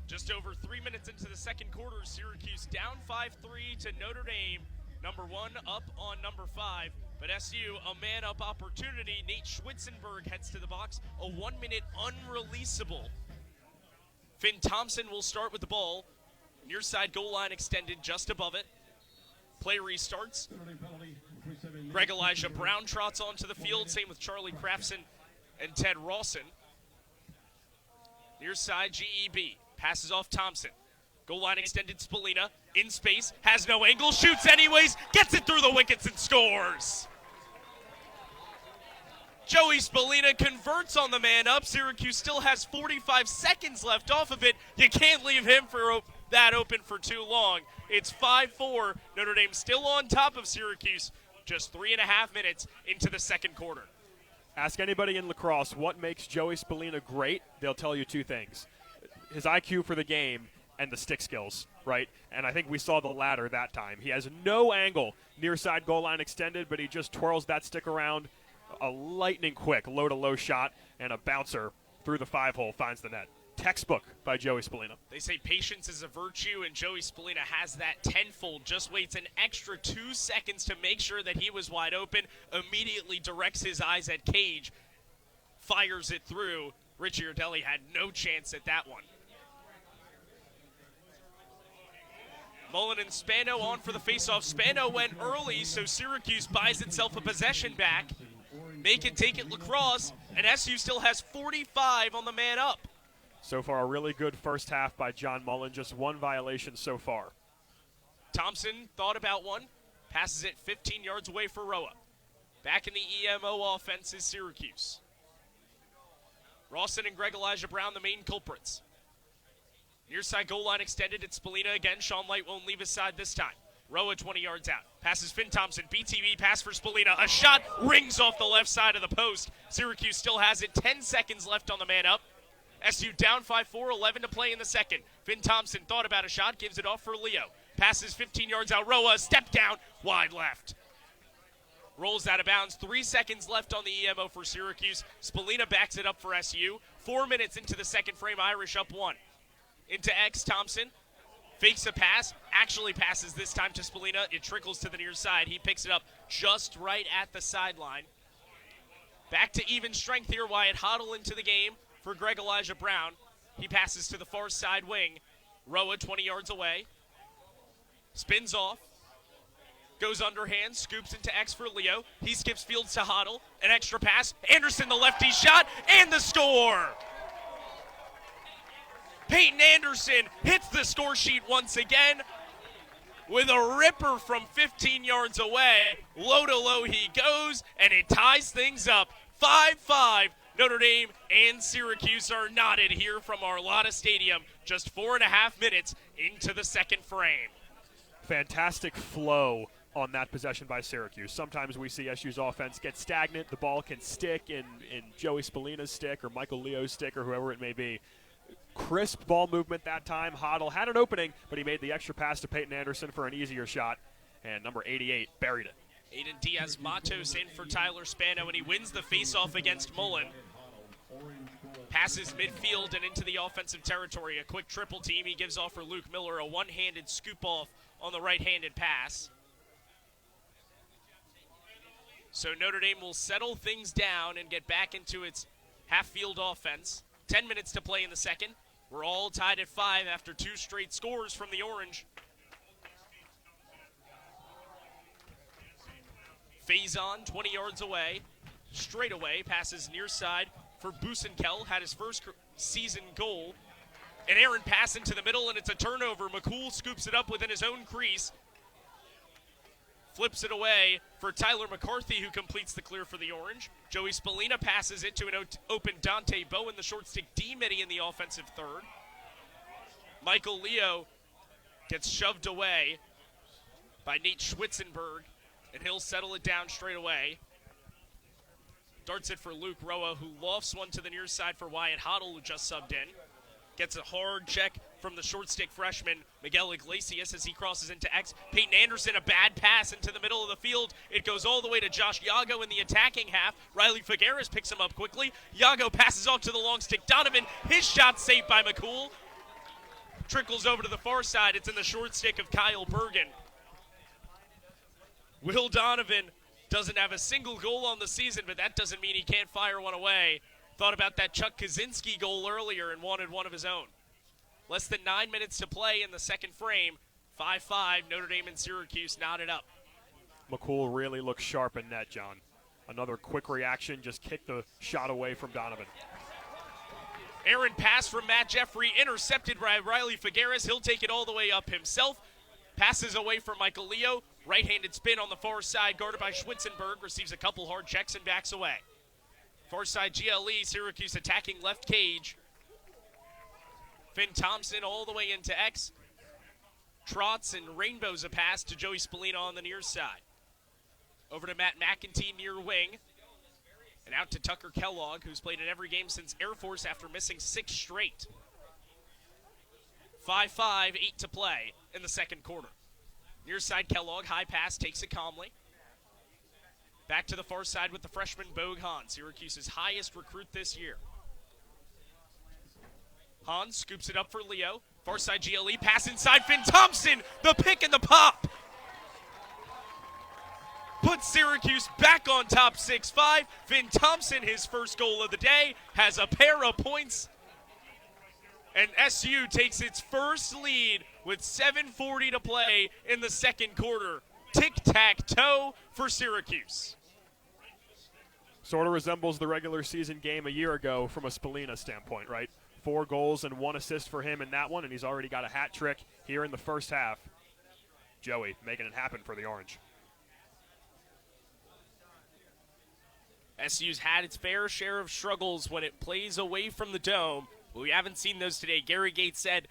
Just over 3 minutes into the second quarter, Syracuse down 5-3 to Notre Dame. Number 1 up on number 5. But SU, a man-up opportunity. Nate Schwitzenberg heads to the box. A 1-minute unreleasable. Finn Thompson will start with the ball. Near side goal line extended just above it. Play restarts. Greg Elijah Brown trots onto the field. Same with Charlie Crafson and Ted Rawson. Near side GEB. Passes off Thompson. Goal line extended Spallina. In space. Has no angle. Shoots anyways. Gets it through the wickets and scores. Joey Spallina converts on the man up. Syracuse still has 45 seconds left off of it. You can't leave him for that open for too long. It's 5-4. Notre Dame still on top of Syracuse. Just 3.5 minutes into the second quarter. Ask anybody in lacrosse what makes Joey Spallina great. They'll tell you two things. His IQ for the game and the stick skills, right? And I think we saw the latter that time. He has no angle near side goal line extended, but he just twirls that stick around. A lightning quick low-to-low shot and a bouncer through the 5-hole finds the net. Textbook by Joey Spallina. They say patience is a virtue, and Joey Spallina has that tenfold. Just waits an extra 2 seconds to make sure that he was wide open. Immediately directs his eyes at Cage. Fires it through. Richie Ardelli had no chance at that one. Mullen and Spano on for the faceoff. Spano went early, so Syracuse buys itself a possession back. Make it take it lacrosse, and SU still has 45 on the man up. So far, a really good first half by John Mullen. Just one violation so far. Thompson thought about one. Passes it 15 yards away for Roa. Back in the EMO offense is Syracuse. Rawson and Greg Elijah Brown, the main culprits. Near side goal line extended. It's Spallina again. Sean Light won't leave his side this time. Roa 20 yards out. Passes Finn Thompson. BTV pass for Spallina. A shot rings off the left side of the post. Syracuse still has it. 10 seconds left on the man up. SU down 5-4, 11 to play in the second. Finn Thompson thought about a shot, gives it off for Leo. Passes 15 yards out. Roa, step down, wide left. Rolls out of bounds. 3 seconds left on the EMO for Syracuse. Spallina backs it up for SU. 4 minutes into the second frame, Irish up 1. Into X, Thompson. Fakes a pass, actually passes this time to Spallina. It trickles to the near side. He picks it up just right at the sideline. Back to even strength here. Wyatt Hoddle into the game for Greg Elijah Brown. He passes to the far side wing. Roa 20 yards away. Spins off. Goes underhand, scoops into X for Leo. He skips fields to Hoddle. An extra pass. Anderson, the lefty shot, and the score! Peyton Anderson hits the score sheet once again with a ripper from 15 yards away. Low to low he goes, and it ties things up. 5-5. Notre Dame and Syracuse are knotted here from Arlotta Stadium. Just 4.5 minutes into the second frame. Fantastic flow on that possession by Syracuse. Sometimes we see SU's offense get stagnant. The ball can stick in Joey Spallina's stick or Michael Leo's stick or whoever it may be. Crisp ball movement that time. Hoddle had an opening, but he made the extra pass to Peyton Anderson for an easier shot. And number 88 buried it. Aiden Diaz-Matos in for Tyler Spano, and he wins the faceoff against Mullen. Passes midfield and into the offensive territory. A quick triple team. He gives off for Luke Miller, a one-handed scoop off on the right-handed pass. So Notre Dame will settle things down and get back into its half-field offense. 10 minutes to play in the second. We're all tied at 5 after 2 straight scores from the Orange. Faison, 20 yards away. Straight away, passes near side for Busenkel. Had his first season goal. An errant pass into the middle, and it's a turnover. McCool scoops it up within his own crease. Flips it away for Tyler McCarthy, who completes the clear for the Orange. Joey Spallina passes it to an open Dante Bowen, the short stick D-Mitty in the offensive third. Michael Leo gets shoved away by Nate Schwitzenberg, and he'll settle it down straight away. Darts it for Luke Roa, who lofts one to the near side for Wyatt Hoddle, who just subbed in. Gets a hard check from the short stick freshman, Miguel Iglesias, as he crosses into X. Peyton Anderson, a bad pass into the middle of the field. It goes all the way to Josh Yago in the attacking half. Riley Figueres picks him up quickly. Yago passes off to the long stick. Donovan, his shot saved by McCool. Trickles over to the far side. It's in the short stick of Kyle Bergen. Will Donovan doesn't have a single goal on the season, but that doesn't mean he can't fire one away. Thought about that Chuck Kaczynski goal earlier and wanted one of his own. Less than 9 minutes to play in the second frame. 5-5, Notre Dame and Syracuse knotted up. McCool really looks sharp in net, John. Another quick reaction, just kicked the shot away from Donovan. Aaron pass from Matt Jeffrey, intercepted by Riley Figueres. He'll take it all the way up himself. Passes away from Michael Leo. Right-handed spin on the far side, guarded by Schwitzenberg. Receives a couple hard checks and backs away. Far side GLE, Syracuse attacking left cage. Finn Thompson all the way into X. Trots and rainbows a pass to Joey Spallina on the near side. Over to Matt McEntee near wing. And out to Tucker Kellogg, who's played in every game since Air Force after missing 6 straight. 5-5, 8 to play in the second quarter. Near side Kellogg, high pass, takes it calmly. Back to the far side with the freshman Bogue Hahn, Syracuse's highest recruit this year. Hahn scoops it up for Leo. Far side GLE, pass inside Finn Thompson, the pick and the pop. Puts Syracuse back on top 6-5. Finn Thompson, his first goal of the day, has a pair of points. And SU takes its first lead with 7:40 to play in the second quarter. Tic-tac-toe for Syracuse. Sort of resembles the regular season game a year ago from a Spallina standpoint, right? 4 goals and 1 assist for him in that one, and he's already got a hat trick here in the first half. Joey making it happen for the Orange. SU's had its fair share of struggles when it plays away from the dome. But we haven't seen those today. Gary Gates said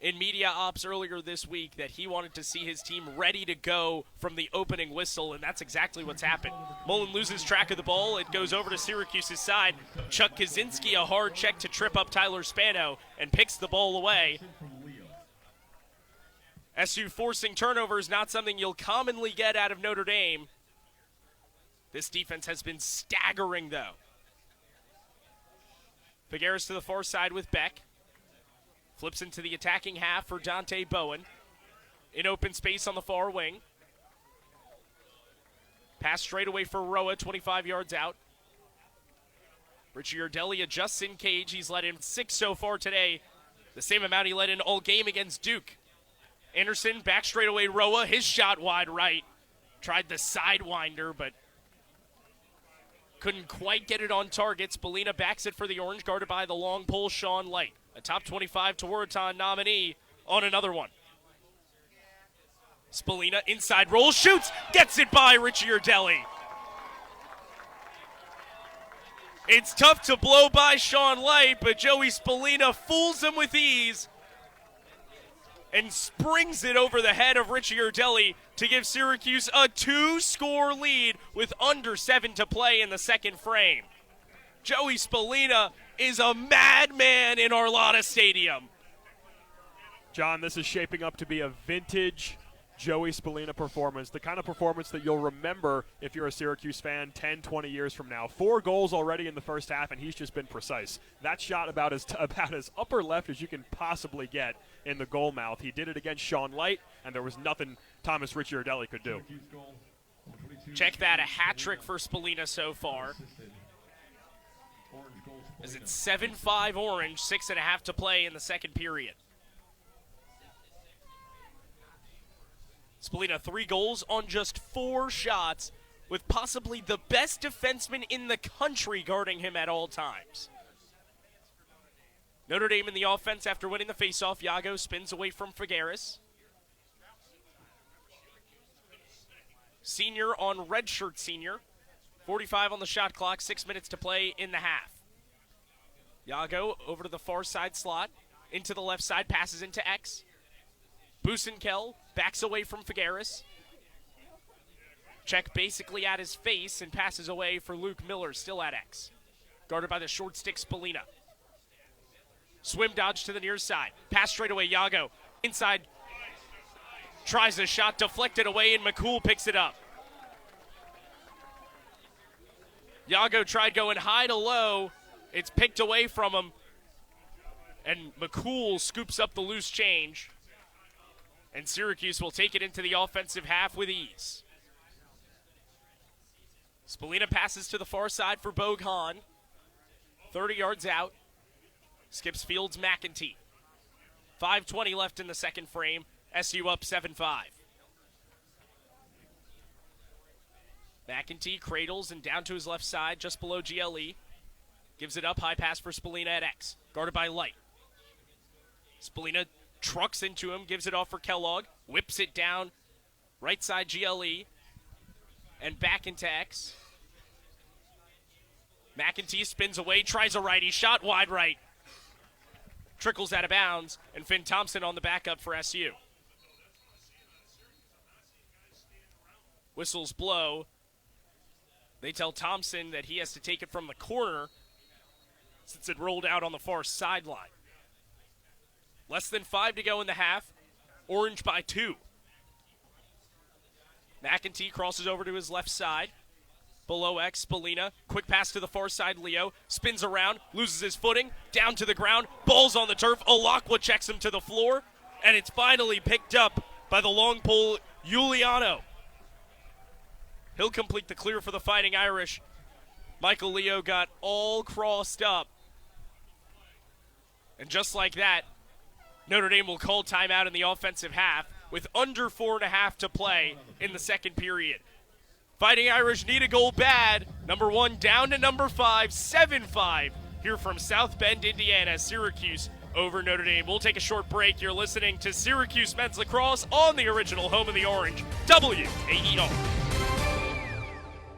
in media ops earlier this week that he wanted to see his team ready to go from the opening whistle, and that's exactly what's happened. Mullen loses track of the ball. It goes over to Syracuse's side. Chuck Kaczynski, a hard check to trip up Tyler Spano, and picks the ball away. SU forcing turnovers, not something you'll commonly get out of Notre Dame. This defense has been staggering, though. Figueres to the far side with Beck. Flips into the attacking half for Dante Bowen. In open space on the far wing. Pass straight away for Roa, 25 yards out. Richie Urdelli adjusts in cage. He's let in 6 so far today. The same amount he let in all game against Duke. Anderson back straight away. Roa, his shot wide right. Tried the sidewinder, but couldn't quite get it on target. Spallina backs it for the Orange, guarded by the long pole Sean Light. A top 25 Tewaaraton nominee on another one. Spallina inside roll, shoots, gets it by Richie Urdelli. It's tough to blow by Sean Light, but Joey Spallina fools him with ease and springs it over the head of Richie Urdelli to give Syracuse a 2-score lead with under 7 to play in the second frame. Joey Spallina is a madman in Arlotta Stadium. John, this is shaping up to be a vintage Joey Spallina performance, the kind of performance that you'll remember if you're a Syracuse fan 10, 20 years from now. 4 goals already in the first half, and he's just been precise. That shot about as upper left as you can possibly get in the goal mouth. He did it against Sean Light, and there was nothing Thomas Richie Urdelli could do. Check that, a hat trick for Spallina so far. As it's 7-5 Orange, 6.5 to play in the second period. Spallina 3 goals on just 4 shots, with possibly the best defenseman in the country guarding him at all times. Notre Dame in the offense after winning the faceoff. Yago spins away from Figueres. Senior on redshirt senior. 45 on the shot clock, 6 minutes to play in the half. Yago over to the far side slot, into the left side, passes into X. Busenkel backs away from Figueres. Check basically at his face and passes away for Luke Miller, still at X. Guarded by the short stick Spallina. Swim dodge to the near side. Pass straight away, Yago. Inside. Tries a shot, deflected away, and McCool picks it up. Yago tried going high to low. It's picked away from him. And McCool scoops up the loose change. And Syracuse will take it into the offensive half with ease. Spallina passes to the far side for Bogue Hahn. 30 yards out. Skips Fields McEntee. 5:20 left in the second frame. SU up 7-5. McEntee cradles and down to his left side, just below GLE. Gives it up, high pass for Spallina at X. Guarded by Light. Spallina trucks into him, gives it off for Kellogg. Whips it down, right side GLE. And back into X. McEntee spins away, tries a righty shot, wide right. Trickles out of bounds, and Finn Thompson on the backup for SU. Whistles blow. They tell Thompson that he has to take it from the corner since it rolled out on the far sideline. Less than 5 to go in the half. Orange by 2. McEntee crosses over to his left side. Below X, Spallina. Quick pass to the far side, Leo. Spins around, loses his footing. Down to the ground. Ball's on the turf. Olakwa checks him to the floor. And it's finally picked up by the long pole, Giuliano. He'll complete the clear for the Fighting Irish. Michael Leo got all crossed up. And just like that, Notre Dame will call timeout in the offensive half with under 4.5 to play in the second period. Fighting Irish need a goal bad. Number 1 down to number 5, 7-5 here from South Bend, Indiana. Syracuse over Notre Dame. We'll take a short break. You're listening to Syracuse Men's Lacrosse on the original home of the Orange, WAER.